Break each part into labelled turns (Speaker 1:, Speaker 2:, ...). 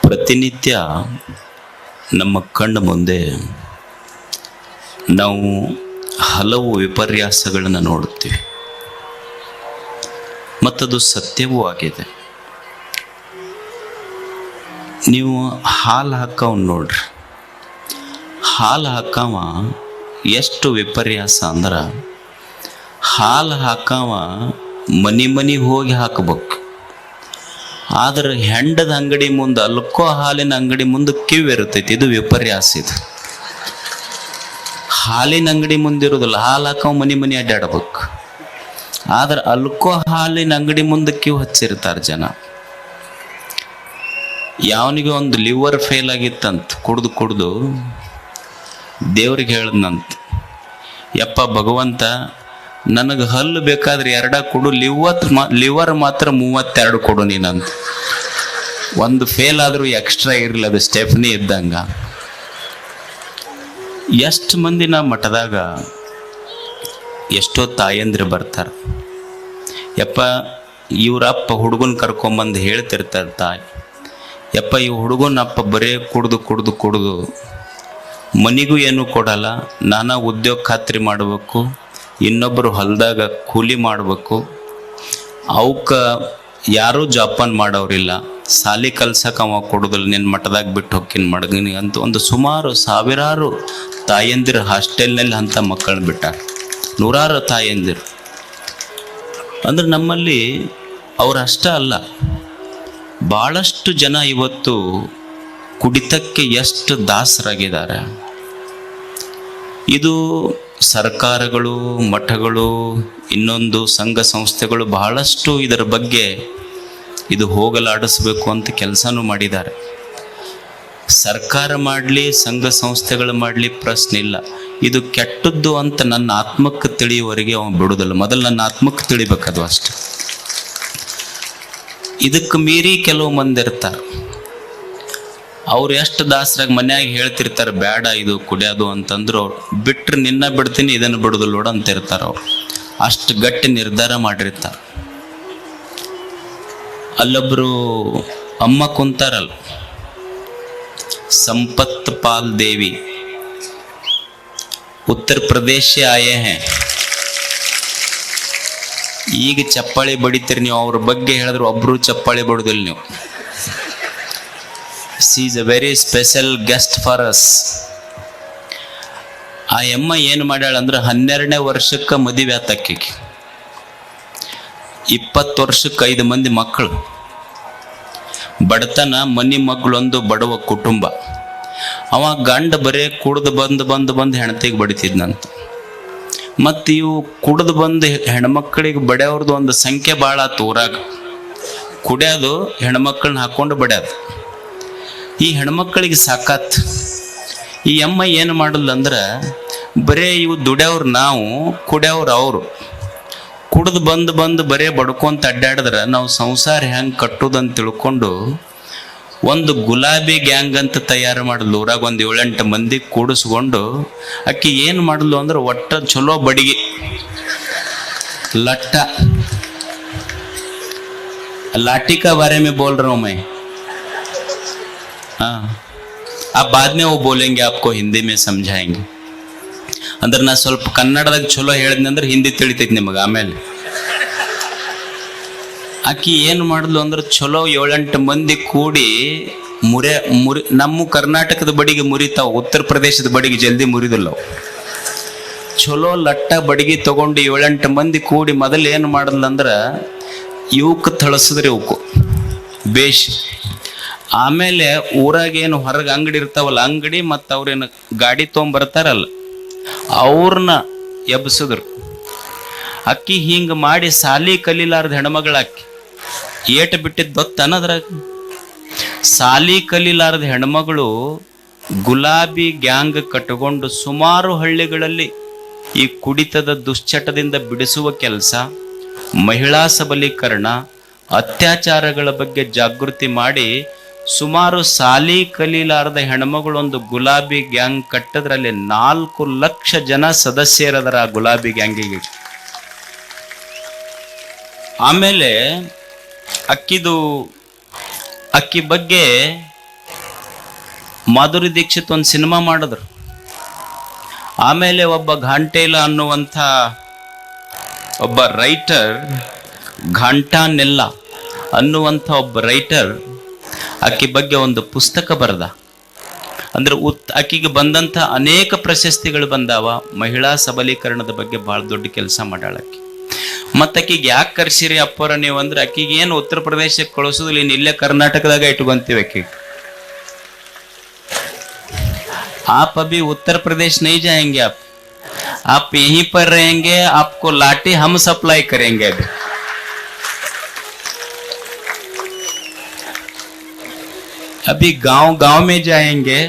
Speaker 1: ಪ್ರತಿನಿತ್ಯ ನಮ್ಮ ಕಣ್ಣ ಮುಂದೆ ನಾವು ಹಲವು ವಿಪರ್ಯಾಸಗಳನ್ನು ನೋಡುತ್ತೇವೆ, ಮತ್ತದು ಸತ್ಯವೂ ಆಗಿದೆ. ನೀವು ಹಾಲು ಹಾಕವ್ ನೋಡ್ರಿ, ಹಾಲು ಹಾಕವ ಎಷ್ಟು ವಿಪರ್ಯಾಸ ಅಂದ್ರೆ, ಹಾಲು ಹಾಕವ ಮನೆ ಹೋಗಿ ಹಾಕಬೇಕು. ಆದ್ರೆ ಹೆಂಡದ ಅಂಗಡಿ ಮುಂದೆ, ಅಲ್ಕೋ ಹಾಲಿನ ಅಂಗಡಿ ಮುಂದೆ ಕಿವಿ ಇರ್ತೈತಿ. ಇದು ವಿಪರ್ಯಾಸ. ಇದು ಹಾಲಿನ ಅಂಗಡಿ ಮುಂದಿರೋದಿಲ್ಲ, ಹಾಲು ಹಾಕವ ಮನೆ ಅಡ್ಡಾಡ್ಬೇಕು. ಆದ್ರೆ ಅಲ್ಕೋ ಹಾಲಿನ ಅಂಗಡಿ ಮುಂದೆ ಕಿವಿ ಹಚ್ಚಿರ್ತಾರೆ ಜನ. ಯಾವನಿಗೆ ಒಂದು ಲಿವರ್ ಫೇಲ್ ಆಗಿತ್ತಂತ, ಕುಡ್ದು ದೇವ್ರಿಗೆ ಹೇಳ್ದಂತ, ಯಪ್ಪ ಭಗವಂತ ನನಗೆ ಹಲ್ಲು ಬೇಕಾದ್ರೆ 2 ಕೊಡು, ಲಿವರ್ ಮಾತ್ರ 32 ಕೊಡು ನೀನಂತ. ಒಂದು ಫೇಲ್ ಆದರೂ ಎಕ್ಸ್ಟ್ರಾ ಇರಲಿ, ಅದು ಸ್ಟೆಫ್ನಿ ಇದ್ದಂಗ. ಎಷ್ಟು ಮಂದಿ ನಾ ಮಠದಾಗ ಎಷ್ಟೋ ತಾಯಂದ್ರೆ ಬರ್ತಾರೆ, ಯಪ್ಪ ಇವ್ರಪ್ಪ ಹುಡುಗನ ಕರ್ಕೊಂಬಂದು ಹೇಳ್ತಿರ್ತಾರೆ ತಾಯಿ, ಯಪ್ಪ ಈ ಹುಡುಗನಪ್ಪ ಬರೇ ಕುಡ್ದು ಮನಿಗೂ ಏನೂ ಕೊಡಲ್ಲ, ನಾನಾ ಉದ್ಯೋಗ ಖಾತ್ರಿ ಮಾಡಬೇಕು, ಇನ್ನೊಬ್ಬರು ಹೊಲದಾಗ ಕೂಲಿ ಮಾಡಬೇಕು, ಅವಕ್ಕೆ ಯಾರೂ ಜೋಪಾನ ಮಾಡೋರಿಲ್ಲ, ಸಾಲಿ ಕಲ್ಸಕ್ಕೆ ಅವ ಕೊಡೋದಿಲ್ಲ, ನಿನ್ನ ಮಠದಾಗ ಬಿಟ್ಟು ಹೋಗ್ತೀನಿ ಮಡಗಿನಿ ಅಂತ ಒಂದು ಸುಮಾರು ಸಾವಿರಾರು ತಾಯಂದಿರು ಹಾಸ್ಟೆಲ್ನಲ್ಲಿ ಅಂಥ ಮಕ್ಕಳನ್ನ ಬಿಟ್ಟಾರ. ನೂರಾರು ತಾಯಂದಿರು ಅಂದ್ರೆ ನಮ್ಮಲ್ಲಿ ಅವರಷ್ಟೇ ಅಲ್ಲ, ಭಾಳಷ್ಟು ಜನ ಇವತ್ತು ಕುಡಿತಕ್ಕೆ ಎಷ್ಟು ದಾಸರಾಗಿದ್ದಾರೆ. ಇದು ಸರ್ಕಾರಗಳು, ಮಠಗಳು, ಇನ್ನೊಂದು ಸಂಘ ಸಂಸ್ಥೆಗಳು ಬಹಳಷ್ಟು ಇದರ ಬಗ್ಗೆ ಇದು ಹೋಗಲಾಡಿಸ್ಬೇಕು ಅಂತ ಕೆಲಸನೂ ಮಾಡಿದ್ದಾರೆ. ಸರ್ಕಾರ ಮಾಡಲಿ, ಸಂಘ ಸಂಸ್ಥೆಗಳು ಮಾಡಲಿ, ಪ್ರಶ್ನೆ ಇಲ್ಲ. ಇದು ಕೆಟ್ಟದ್ದು ಅಂತ ನನ್ನ ಆತ್ಮಕ್ಕೆ ತಿಳಿಯುವವರೆಗೆ ಅವನು ಬಿಡುವುದಿಲ್ಲ. ಮೊದಲು ನನ್ನ ಆತ್ಮಕ್ಕೆ ತಿಳಿಬೇಕದು ಅಷ್ಟೆ. ಇದಕ್ಕೆ ಮೀರಿ ಕೆಲವು ಮಂದಿ ಇರ್ತಾರೆ, ಅವ್ರು ಎಷ್ಟು ದಾಸರಾಗಿ ಮನ್ಯಾಗ ಹೇಳ್ತಿರ್ತಾರೆ ಬೇಡ ಇದು ಕುಡಿಯೋದು ಅಂತಂದ್ರು, ಅವ್ರು ಬಿಟ್ಟರೆ ನಿನ್ನ ಬಿಡ್ತೀನಿ ಇದನ್ನು ಬಿಡೋದಿಲ್ಲ ನೋಡು ಅಂತ ಇರ್ತಾರೆ. ಅವ್ರು ಅಷ್ಟು ಗಟ್ಟಿ ನಿರ್ಧಾರ ಮಾಡಿರ್ತಾರೆ. ಅಲ್ಲೊಬ್ರು ಅಮ್ಮ ಕುಂತಾರಲ್ಲ, ಸಂಪತ್ ಪಾಲ್ ದೇವಿ, ಉತ್ತರ ಪ್ರದೇಶ ಆಯೇ ಹೇ. ಈಗ ಚಪ್ಪಾಳಿ ಬಡಿತೀರಿ ನೀವು, ಅವ್ರ ಬಗ್ಗೆ ಹೇಳಿದ್ರು ಒಬ್ರು ಚಪ್ಪಾಳಿ ಬಡುದಿಲ್ಲ ನೀವು. She is A very special guest for us. ಆ ಅಮ್ಮ ಏನು ಮಾಡ್ಯಾಳ ಅಂದ್ರೆ, 12ನೇ ವರ್ಷಕ್ಕೆ ಮದುವೆ ಆತಕ್ಕಿಗೆ, 20 ವರ್ಷಕ್ಕೆ 5 ಮಂದಿ ಮಕ್ಕಳು, ಬಡತನ, ಮನಿ ಮಗಳೊಂದು ಬಡವ ಕುಟುಂಬ. ಅವ ಗಂಡ ಬರೇ ಕುಡ್ದು ಬಂದು ಹೆಣ್ತಿಗೆ ಬಡಿತಿದ್ನಂತ. ಮತ್ತು ಇವು ಕುಡ್ದು ಬಂದು ಹೆಣ್ಮಕ್ಳಿಗೆ ಬಡಿಯೋರ್ದು ಒಂದು ಸಂಖ್ಯೆ ಭಾಳ ಆತು ಊರಾಗ. ಕುಡಿಯೋದು ಹೆಣ್ಮಕ್ಳನ್ನ ಹಾಕೊಂಡು ಬಡಿಯೋದು. ಈ ಹೆಣ್ಮಕ್ಳಿಗೆ ಸಾಕಾತ್. ಈ ಅಮ್ಮ ಏನು ಮಾಡಲ್ಲ ಅಂದ್ರೆ, ಬರೇ ಇವು ದುಡ್ಯವ್ರು ನಾವು, ಕುಡಿಯೋರು ಅವರು. ಕುಡ್ದು ಬಂದು ಬರೇ ಬಡ್ಕೊಂತ ಅಡ್ಡಾಡಿದ್ರೆ ನಾವು ಸಂಸಾರ ಹೆಂಗೆ ಕಟ್ಟೋದಂತ ತಿಳ್ಕೊಂಡು ಒಂದು ಗುಲಾಬಿ ಗ್ಯಾಂಗ್ ಅಂತ ತಯಾರು ಮಾಡಲು. ಊರಾಗ ಒಂದು 7-8 ಮಂದಿ ಕೂಡಿಸ್ಕೊಂಡು ಅಕ್ಕಿ ಏನು ಮಾಡಲು ಅಂದ್ರೆ, ಒಟ್ಟ ಚಲೋ ಬಡಿಗೆ लट्टा लाठी का बारे में बोल रहा हूं मैं. हाँ, आप बाद में वो बोलेंगे, आपको हिंदी में समझाएंगे. ಅಂದ್ರೆ ನಾ ಸ್ವಲ್ಪ ಕನ್ನಡದಾಗ ಚಲೋ ಹೇಳಿದ್ನಿ ಅಂದ್ರೆ ಹಿಂದಿ ತಿಳಿತೈತಿ ನಿಮಗೆ. ಆಮೇಲೆ ಆಕಿ ಏನು ಮಾಡಿದ್ಲು ಅಂದ್ರೆ, ಚಲೋ 7-8 ಮಂದಿ ಕೂಡಿ ಮುರಿ ನಮ್ಮ ಕರ್ನಾಟಕದ ಬಡಿಗೆ ಮುರಿತಾವ, ಉತ್ತರ ಪ್ರದೇಶದ ಬಡಿಗೆ ಜಲ್ದಿ ಮುರಿದಿಲ್ಲ. ಚಲೋ ಲಟ್ಟ ಬಡಿಗೆ ತಗೊಂಡು 7-8 ಮಂದಿ ಕೂಡಿ ಮೊದಲು ಏನು ಮಾಡಿದ್ಲಂದ್ರೆ, ಇವಕ್ಕೆ ಥಳಸಿದ್ರಿ ಇವಕ್ಕೂ ಬೇಷ್. ಆಮೇಲೆ ಊರಾಗೇನು ಹೊರಗೆ ಅಂಗಡಿ ಇರ್ತಾವಲ್ಲ, ಅಂಗಡಿ ಮತ್ತು ಅವ್ರೇನು ಗಾಡಿ ತೊಗೊಂಬರ್ತಾರಲ್ಲ, ಅವ್ರನ್ನ ಎಬ್ಸಿದ್ರು. ಅಕ್ಕಿ ಹಿಂಗೆ ಮಾಡಿ ಸಾಲಿ ಕಲೀಲಾರ್ದ ಹೆಣ್ಮಗಳಾಕಿ ಏಟು ಬಿಟ್ಟಿದ್ದು ಗೊತ್ತನ್ನದ್ರಾಗ. ಸಾಲಿ ಕಲೀಲಾರ್ದ ಹೆಣ್ಮಗಳು ಗುಲಾಬಿ ಗ್ಯಾಂಗ್ ಕಟ್ಟಿಕೊಂಡು ಸುಮಾರು ಹಳ್ಳಿಗಳಲ್ಲಿ ಈ ಕುಡಿತದ ದುಶ್ಚಟದಿಂದ ಬಿಡಿಸುವ ಕೆಲಸ, ಮಹಿಳಾ ಸಬಲೀಕರಣ, ಅತ್ಯಾಚಾರಗಳ ಬಗ್ಗೆ ಜಾಗೃತಿ ಮಾಡಿ ಸುಮಾರು ಸಾಲಿ ಕಲೀಲಾರ್ದ ಹೆಣ್ಮಗಳೊಂದು ಗುಲಾಬಿ ಗ್ಯಾಂಗ್ ಕಟ್ಟದ್ರಲ್ಲಿ 4 ಲಕ್ಷ ಜನ ಸದಸ್ಯರದರ ಆ ಗುಲಾಬಿ ಗ್ಯಾಂಗಿಗೆ. ಆಮೇಲೆ ಅಕ್ಕಿ ಬಗ್ಗೆ ಮಾಧುರಿ ದೀಕ್ಷಿತ್ ಒಂದು ಸಿನಿಮಾ ಮಾಡಿದ್ರು. ಆಮೇಲೆ ಒಬ್ಬ ಘಂಟೇಲ ಅನ್ನುವಂಥ ಒಬ್ಬ ರೈಟರ್, ಘಂಟಾನೆಲ್ಲ ಅನ್ನುವಂಥ ಒಬ್ಬ ರೈಟರ್ ಆಕೆ ಬಗ್ಗೆ ಒಂದು ಪುಸ್ತಕ ಬರೆದ. ಅಂದ್ರೆ ಆಕೆಗೆ ಬಂದಂಥ ಅನೇಕ ಪ್ರಶಸ್ತಿಗಳು ಬಂದಾವ. ಮಹಿಳಾ ಸಬಲೀಕರಣದ ಬಗ್ಗೆ ಭಾಳ ದೊಡ್ಡ ಕೆಲಸ ಮಾಡ್ಯಾಳಕ್ಕೆ. ಮತ್ತು ಆಕೆಗೆ ಯಾಕೆ ಕರ್ಸಿರಿ ಅಪ್ಪರ ನೀವು ಅಂದ್ರೆ, ಆಕೆಗೆ ಏನು ಉತ್ತರ ಪ್ರದೇಶಕ್ಕೆ ಕಳಿಸೋದಿಲ್ಲ, ಇನ್ನು ಇಲ್ಲೇ ಕರ್ನಾಟಕದಾಗ ಇಟ್ಕೊಂತೀವಿ ಆಕೆಗೆ. आप अभी उत्तर प्रदेश नहीं जाएंगे, आप यहीं पर रहेंगे, आपको लाठी हम सप्लाई करेंगे. अभी अभी गांव गांव में जाएंगे,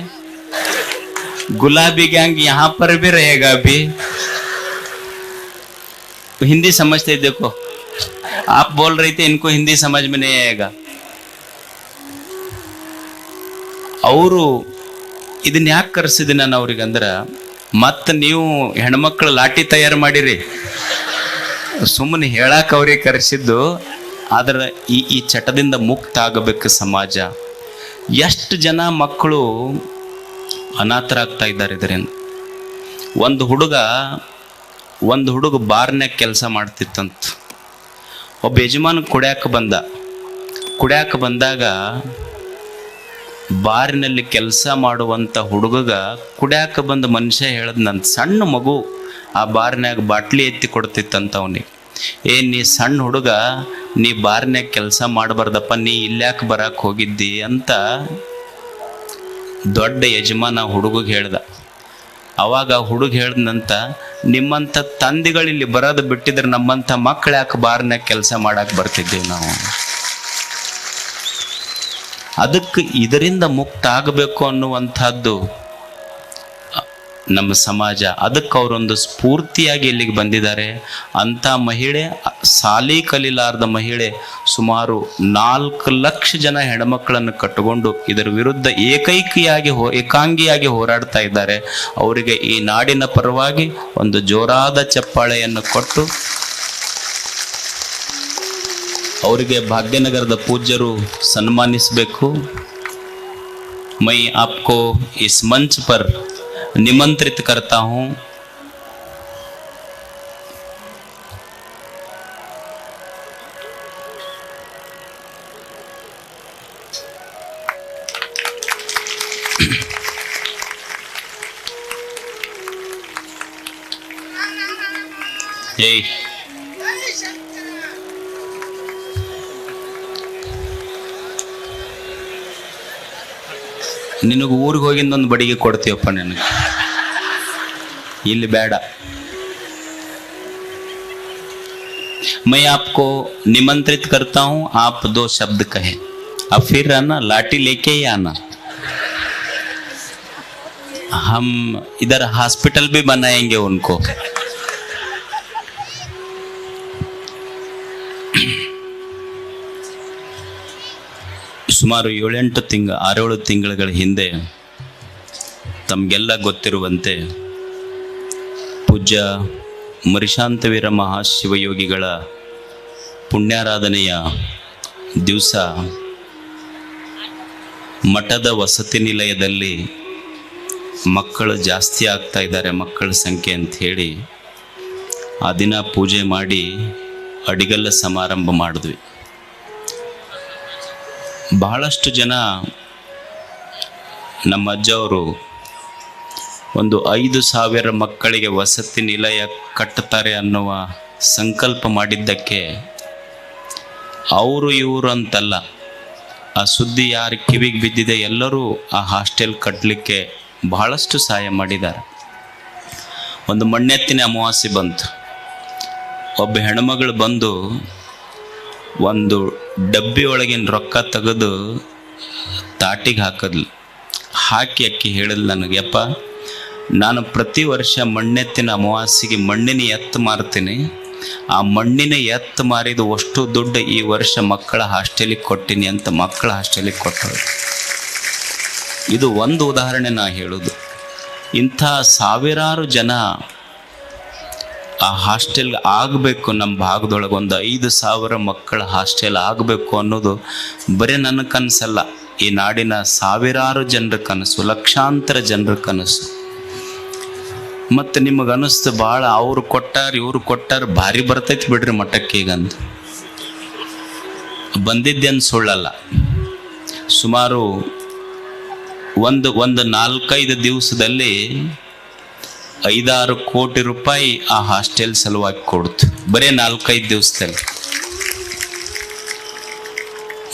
Speaker 1: गुलाबी गैंग यहां पर भी रहेगा. अभी हिंदी समझते, देखो आप बोल रही थी इनको हिंदी समझ में नहीं आएगा. ಅವರು ಇದನ್ನ ಯಾಕೆ ಕರೆಸಿದೆ ನಾನು ಅವ್ರಿಗೆ ಅಂದ್ರೆ, ಮತ್ತೆ ನೀವು ಹೆಣ್ಮಕ್ಳು ಲಾಠಿ ತಯಾರು ಮಾಡಿರಿ ಸುಮ್ಮನೆ ಹೇಳಕ್ಕೆ ಅವ್ರಿಗೆ ಕರೆಸಿದ್ದು. ಆದ್ರೆ ಈ ಚಟದಿಂದ ಮುಕ್ತ ಆಗಬೇಕು ಸಮಾಜ. ಎಷ್ಟು ಜನ ಮಕ್ಕಳು ಅನಾಥರಾಗ್ತಾ ಇದ್ದಾರೆ ಇದರಿಂದ. ಒಂದು ಹುಡುಗ ಬಾರ್ನ್ಯಾಗ ಕೆಲಸ ಮಾಡ್ತಿತ್ತಂತ. ಒಬ್ಬ ಯಜಮಾನ ಕುಡ್ಯಾಕ ಬಂದಾಗ ಬಾರಿನಲ್ಲಿ ಕೆಲಸ ಮಾಡುವಂಥ ಹುಡುಗಗ ಕುಡ್ಯಾಕ ಬಂದ ಮನುಷ್ಯ ಹೇಳ್ದ, ನನ್ನ ಸಣ್ಣ ಮಗು ಆ ಬಾರ್ನ್ಯಾಗ ಬಾಟ್ಲಿ ಎತ್ತಿ ಕೊಡ್ತಿತ್ತಂತ ಅವನಿಗೆ. ನೀ ಸಣ್ಣ ಹುಡುಗ, ನೀ ಬಾರ್ನ್ಯಾಗ ಕೆಲಸ ಮಾಡಬಾರ್ದಪ್ಪ, ನೀ ಇಲ್ಯಾಕೆ ಬರಕ್ಕೆ ಹೋಗಿದ್ದಿ ಅಂತ ದೊಡ್ಡ ಯಜಮಾನ ಹುಡುಗಿಗೆ ಹೇಳ್ದ. ಅವಾಗ ಹುಡುಗ ಹೇಳ್ದಂತ, ನಿಮ್ಮಂಥ ತಂದೆಗಳಿಲ್ಲಿ ಬರೋದು ಬಿಟ್ಟಿದ್ರೆ ನಮ್ಮಂಥ ಮಕ್ಕಳು ಯಾಕೆ ಬಾರ್ನ್ಯಾಗ ಕೆಲಸ ಮಾಡಕ್ಕೆ ಬರ್ತಿದ್ದೀವಿ ನಾವು. ಅದಕ್ಕೆ ಇದರಿಂದ ಮುಕ್ತ ಆಗಬೇಕು ಅನ್ನುವಂಥದ್ದು ನಮ್ಮ ಸಮಾಜ. ಅದಕ್ಕೆ ಅವರೊಂದು ಸ್ಫೂರ್ತಿಯಾಗಿ ಇಲ್ಲಿಗೆ ಬಂದಿದ್ದಾರೆ. ಅಂಥ ಮಹಿಳೆ, ಸಾಲಿ ಕಲಿಲಾರ್ದ ಮಹಿಳೆ, ಸುಮಾರು 4 ಲಕ್ಷ ಜನ ಹೆಣ್ಮಕ್ಕಳನ್ನು ಕಟ್ಟಿಕೊಂಡು ಇದರ ವಿರುದ್ಧ ಏಕಾಂಗಿಯಾಗಿ ಹೋರಾಡ್ತಾ ಇದ್ದಾರೆ. ಅವರಿಗೆ ಈ ನಾಡಿನ ಪರವಾಗಿ ಒಂದು ಜೋರಾದ ಚಪ್ಪಾಳೆಯನ್ನು ಕೊಟ್ಟು ಅವರಿಗೆ ಭಾಗ್ಯನಗರದ ಪೂಜ್ಯರು ಸನ್ಮಾನಿಸಬೇಕು. मैं आपको इस मंच पर निमंत्रित करता हूं. ನಿನಗೆ ಊರಿಗೆ ಹೋಗಿಂದೊಂದು ಬಡಿಗೆ ಕೊಡ್ತೀವಪ್ಪ, ನಿನಗೆ ಇಲ್ಲಿ ಬೇಡ. मैं आपको निमंत्रित करता हूं, आप 2 शब्द कहे, अब फिर आना, लाठी लेके ही आना. हम इधर हॉस्पिटल भी बनाएंगे उनको. ಸುಮಾರು 6-7 ತಿಂಗಳ ಹಿಂದೆ ತಮಗೆಲ್ಲ ಗೊತ್ತಿರುವಂತೆ ಪೂಜ್ಯ ಮರಿಶಾಂತವೀರ ಮಹಾಶಿವಯೋಗಿಗಳ ಪುಣ್ಯಾರಾಧನೆಯ ದಿವಸ ಮಠದ ವಸತಿ ನಿಲಯದಲ್ಲಿ ಮಕ್ಕಳು ಜಾಸ್ತಿ ಆಗ್ತಾ ಇದ್ದಾರೆ, ಮಕ್ಕಳ ಸಂಖ್ಯೆ ಅಂತ ಹೇಳಿ ಆ ದಿನ ಪೂಜೆ ಮಾಡಿ ಅಡಿಗಲ್ಲ ಸಮಾರಂಭ ಮಾಡಿದ್ವಿ. ಬಹಳಷ್ಟು ಜನ ನಮ್ಮ ಅಜ್ಜವರು ಒಂದು 5,000 ಮಕ್ಕಳಿಗೆ ವಸತಿ ನಿಲಯ ಕಟ್ಟುತ್ತಾರೆ ಅನ್ನುವ ಸಂಕಲ್ಪ ಮಾಡಿದ್ದಕ್ಕೆ ಅವರು ಇವರು ಅಂತಲ್ಲ, ಆ ಸುದ್ದಿ ಯಾರು ಕಿವಿಗೆ ಬಿದ್ದಿದೆ ಎಲ್ಲರೂ ಆ ಹಾಸ್ಟೆಲ್ ಕಟ್ಟಲಿಕ್ಕೆ ಬಹಳಷ್ಟು ಸಹಾಯ ಮಾಡಿದ್ದಾರೆ. ಒಂದು ಮಣ್ಣೆತ್ತಿನ ಅಮಾವಾಸ್ಯೆ ಬಂತು. ಒಬ್ಬ ಹೆಣ್ಮಗಳು ಬಂದು ಒಂದು ಡಬ್ಬಿ ಒಳಗಿನ ರೊಕ್ಕ ತೆಗೆದು ತಾಟಿಗೆ ಹಾಕಿ ಅಕ್ಕಿ ಹೇಳಿದ್ಲು ನನಗೆ, ಯಪ್ಪ ನಾನು ಪ್ರತಿ ವರ್ಷ ಮಣ್ಣೆತ್ತಿನ ಅಮಾವಾಸ್ಯೆಗೆ ಮಣ್ಣಿನ ಎತ್ತು ಮಾರ್ತೀನಿ, ಆ ಮಣ್ಣಿನ ಎತ್ತು ಮಾರಿದ ಅಷ್ಟು ದುಡ್ಡು ಈ ವರ್ಷ ಮಕ್ಕಳ ಹಾಸ್ಟೆಲಿಗೆ ಕೊಟ್ಟಿನಿ ಅಂತ ಮಕ್ಕಳ ಹಾಸ್ಟೆಲಿಗೆ ಕೊಟ್ಟರು. ಇದು ಒಂದು ಉದಾಹರಣೆ ನಾ ಹೇಳೋದು. ಇಂಥ ಸಾವಿರಾರು ಜನ ಆ ಹಾಸ್ಟೆಲ್ಗೆ ಆಗಬೇಕು. ನಮ್ಮ ಭಾಗದೊಳಗೆ ಒಂದು 5,000 ಮಕ್ಕಳ ಹಾಸ್ಟೆಲ್ ಆಗಬೇಕು ಅನ್ನೋದು ಬರೀ ನನ್ನ ಕನಸಲ್ಲ, ಈ ನಾಡಿನ ಸಾವಿರಾರು ಜನರ ಕನಸು, ಲಕ್ಷಾಂತರ ಜನರ ಕನಸು. ಮತ್ತು ನಿಮಗೆ ಅನಿಸ್ತು ಭಾಳ ಅವ್ರು ಕೊಟ್ಟಾರ ಇವ್ರು ಕೊಟ್ಟಾರ, ಭಾರಿ ಬರ್ತೈತಿ ಬಿಡ್ರಿ ಮಠಕ್ಕೆ ಈಗಂತ. ಬಂದಿದ್ದೇನು ಸುಳ್ಳಲ್ಲ. ಸುಮಾರು ಒಂದು 4-5 ದಿವಸದಲ್ಲಿ 5-6 ಕೋಟಿ ರೂಪಾಯಿ ಆ ಹಾಸ್ಟೆಲ್ ಸಲುವಾಗಿ ಕೊಡ್ತು, ಬರೀ 4-5 ದಿವಸದಲ್ಲಿ.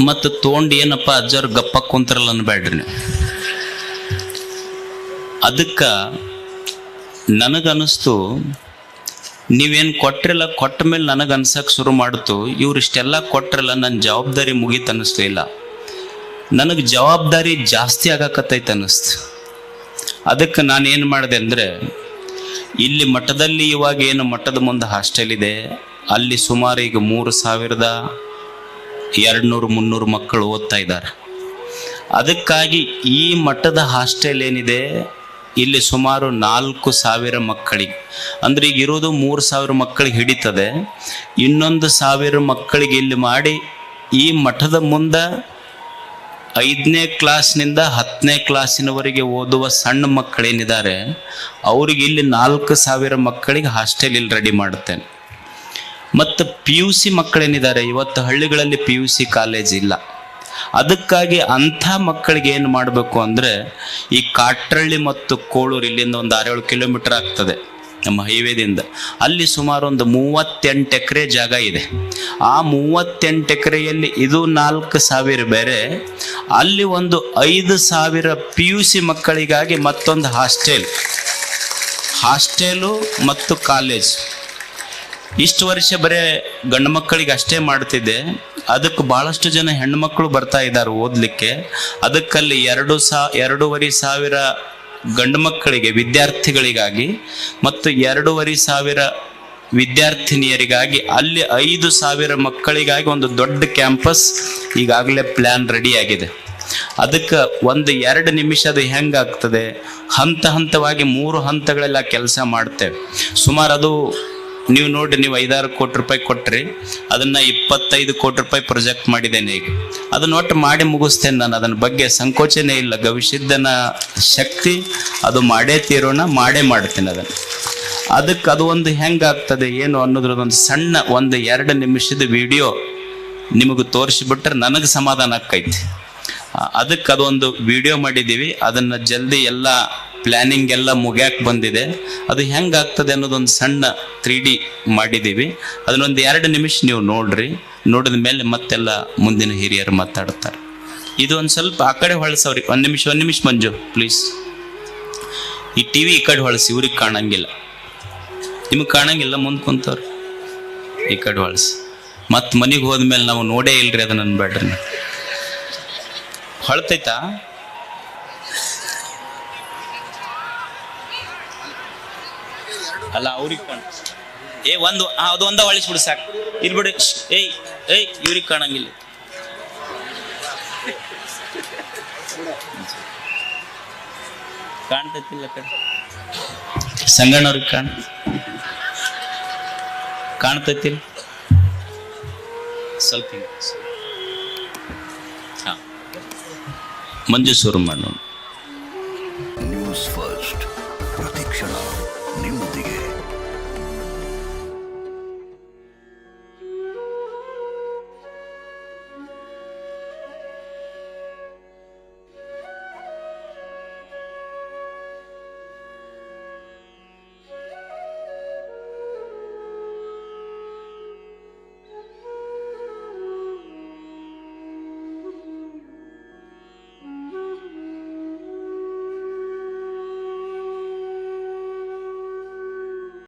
Speaker 1: ಮತ್ತು ತೊಗೊಂಡು ಏನಪ್ಪ ಅಜ್ಜವ್ರು ಗಪ್ಪ ಕುಂತ್ರಲ್ಲ ಅನ್ಬೇಡ್ರಿ ನೀವು. ಅದಕ್ಕೆ ನನಗನ್ನಿಸ್ತು, ನೀವೇನು ಕೊಟ್ರಿಲ್ಲ, ಕೊಟ್ಟ ಮೇಲೆ ನನಗೆ ಅನ್ಸಕ್ಕೆ ಶುರು ಮಾಡ್ತು, ಇವ್ರು ಇಷ್ಟೆಲ್ಲ ಕೊಟ್ರಲ್ಲ, ನನ್ನ ಜವಾಬ್ದಾರಿ ಮುಗೀತು ಅನ್ನಿಸ್ತು. ಇಲ್ಲ, ನನಗೆ ಜವಾಬ್ದಾರಿ ಜಾಸ್ತಿ ಆಗಕತ್ತೈತೆ ಅನ್ನಿಸ್ತು. ಅದಕ್ಕೆ ನಾನೇನು ಮಾಡಿದೆ ಅಂದರೆ, ಇಲ್ಲಿ ಮಠದಲ್ಲಿ ಇವಾಗ ಏನು ಮಠದ ಮುಂದೆ ಹಾಸ್ಟೆಲ್ ಇದೆ, ಅಲ್ಲಿ ಸುಮಾರು ಈಗ 3200-300 ಮಕ್ಕಳು ಓದ್ತಾ ಇದ್ದಾರೆ. ಅದಕ್ಕಾಗಿ ಈ ಮಠದ ಹಾಸ್ಟೆಲ್ ಏನಿದೆ ಇಲ್ಲಿ ಸುಮಾರು 4000 ಮಕ್ಕಳಿಗೆ, ಅಂದರೆ ಈಗ ಇರೋದು 3000 ಮಕ್ಕಳಿಗೆ ಹಿಡಿತದೆ. ಇನ್ನೊಂದು 1000 ಮಕ್ಕಳಿಗೆ ಇಲ್ಲಿ ಮಾಡಿ ಈ ಮಠದ ಮುಂದೆ 5ನೇ ಕ್ಲಾಸ್ನಿಂದ 10ನೇ ಕ್ಲಾಸಿನವರೆಗೆ ಓದುವ ಸಣ್ಣ ಮಕ್ಕಳೇನಿದ್ದಾರೆ ಅವ್ರಿಗೆ ಇಲ್ಲಿ 4000 ಮಕ್ಕಳಿಗೆ ಹಾಸ್ಟೆಲ್ ಇಲ್ಲಿ ರೆಡಿ ಮಾಡುತ್ತೇನೆ. ಮತ್ತು PUC ಮಕ್ಕಳೇನಿದ್ದಾರೆ, ಇವತ್ತು ಹಳ್ಳಿಗಳಲ್ಲಿ PUC ಕಾಲೇಜ್ ಇಲ್ಲ. ಅದಕ್ಕಾಗಿ ಅಂಥ ಮಕ್ಕಳಿಗೆ ಏನು ಮಾಡಬೇಕು ಅಂದರೆ, ಈ ಕಾಟ್ರಳ್ಳಿ ಮತ್ತು ಕೋಳೂರು ಇಲ್ಲಿಂದ ಒಂದು 6-7 ಕಿಲೋಮೀಟರ್ ಆಗ್ತದೆ ನಮ್ಮ ಹೈವೇದಿಂದ. ಅಲ್ಲಿ ಸುಮಾರು ಒಂದು 38 ಎಕರೆ ಜಾಗ ಇದೆ. ಆ 38 ಎಕರೆಯಲ್ಲಿ ಇದು 4000 ಬೇರೆ, ಅಲ್ಲಿ ಒಂದು 5000 PUC ಮಕ್ಕಳಿಗಾಗಿ ಮತ್ತೊಂದು ಹಾಸ್ಟೆಲು ಮತ್ತು ಕಾಲೇಜ್. ಇಷ್ಟು ವರ್ಷ ಬರೇ ಗಂಡು ಮಕ್ಕಳಿಗೆ ಅಷ್ಟೇ ಮಾಡ್ತಿದ್ದೆ. ಅದಕ್ಕೆ ಭಾಳಷ್ಟು ಜನ ಹೆಣ್ಮಕ್ಳು ಬರ್ತಾ ಇದ್ದಾರೆ ಓದಲಿಕ್ಕೆ. ಅದಕ್ಕಲ್ಲಿ 2,500 ಗಂಡು ಮಕ್ಕಳಿಗೆ ವಿದ್ಯಾರ್ಥಿಗಳಿಗಾಗಿ ಮತ್ತು 2,500 ವಿದ್ಯಾರ್ಥಿನಿಯರಿಗಾಗಿ ಅಲ್ಲಿ 5,000 ಮಕ್ಕಳಿಗಾಗಿ ಒಂದು ದೊಡ್ಡ ಕ್ಯಾಂಪಸ್ ಈಗಾಗಲೇ ಪ್ಲ್ಯಾನ್ ರೆಡಿಯಾಗಿದೆ. ಅದಕ್ಕೆ 1-2 ನಿಮಿಷ ಅದು ಹೆಂಗಾಗ್ತದೆ, ಹಂತವಾಗಿ 3 ಹಂತಗಳೆಲ್ಲ ಕೆಲಸ ಮಾಡ್ತೇವೆ. ಸುಮಾರು ಅದು ನೀವು ನೋಡಿ, ನೀವು 5-6 ಕೋಟಿ ರೂಪಾಯಿ ಕೊಟ್ರಿ, ಅದನ್ನು 25 ಕೋಟಿ ರೂಪಾಯಿ ಪ್ರೊಜೆಕ್ಟ್ ಮಾಡಿದ್ದೇನೆ. ಈಗ ಅದನ್ನ ಒಟ್ಟು ಮಾಡಿ ಮುಗಿಸ್ತೇನೆ ನಾನು. ಅದನ್ನ ಬಗ್ಗೆ ಸಂಕೋಚನೆ ಇಲ್ಲ. ಗವಿಸಿದ್ಧನ ಶಕ್ತಿ ಅದು ಮಾಡೇ ತೀರೋಣ, ಮಾಡೇ ಮಾಡ್ತೇನೆ ಅದನ್ನು. ಅದಕ್ಕೆ ಅದು ಒಂದು ಹೆಂಗಾಗ್ತದೆ ಏನು ಅನ್ನೋದ್ರದೊಂದು ಸಣ್ಣ 1-2 ನಿಮಿಷದ ವಿಡಿಯೋ ನಿಮಗೆ ತೋರಿಸಿಬಿಟ್ರೆ ನನಗೆ ಸಮಾಧಾನ ಆಕ್ಕೈತಿ. ಅದಕ್ಕೆ ಅದೊಂದು ವಿಡಿಯೋ ಮಾಡಿದ್ದೀವಿ. ಅದನ್ನು ಜಲ್ದಿ ಎಲ್ಲ ಪ್ಲ್ಯಾನಿಂಗ್ ಎಲ್ಲ ಮುಗ್ಯಾಕೆ ಬಂದಿದೆ. ಅದು ಹೆಂಗಾಗ್ತದೆ ಅನ್ನೋದೊಂದು ಸಣ್ಣ 3D ಮಾಡಿದ್ದೀವಿ. ಅದನ್ನೊಂದು 2 ನಿಮಿಷ ನೀವು ನೋಡ್ರಿ. ನೋಡಿದ ಮೇಲೆ ಮತ್ತೆಲ್ಲ ಮುಂದಿನ ಹಿರಿಯರು ಮಾತಾಡ್ತಾರೆ. ಇದು ಒಂದು ಸ್ವಲ್ಪ ಆ ಕಡೆ ಹೊಳಸವ್ರಿ. ಒಂದು ನಿಮಿಷ ಮಂಜು ಪ್ಲೀಸ್. ಈ TV ಈ ಕಡೆ ಹೊಳಸಿ, ಇವ್ರಿಗೆ ಕಾಣಂಗಿಲ್ಲ, ನಿಮಗೆ ಕಾಣಂಗಿಲ್ಲ, ಮುಂದೆ ಕುಂತವ್ರಿ ಈ ಕಡೆ ಹೊಳಸಿ. ಮತ್ತು ಮನೆಗೆ ಹೋದ್ಮೇಲೆ ನಾವು ನೋಡೇ ಇಲ್ರಿ ಅದನ್ನ ಅನ್ಬೇಡ್ರಿ. ಹೊಳ್ತೈತಾ? ಅಲ್ಲ ಅವ್ರಿಗೆ ಕಾಣ. ಅದು ಒಂದ ಹೊಳಿಸ್ಬಿಡು ಸಾಕು. ಇಲ್ಲಿ ಬಿಡು. ಇವ್ರಿಗೆ ಕಾಣಂಗಿಲ್ಲ. ಕಾಣ್ತೈತಿಲ್ಲ ಕಡೆ ಸಂಗಣ್ಣವ್ರಿಗೆ ಕಾಣ್ತೈತಿಲ್ಲ ಸ್ವಲ್ಪ. ಹಾಂ, ಮಂಜು ಶುರು ಮಾಡೋಣ.
Speaker 2: ನ್ಯೂಸ್ ಫಸ್ಟ್, ಪ್ರತಿಕ್ಷಣ ನಿಮ್ಮೊಂದಿಗೆ.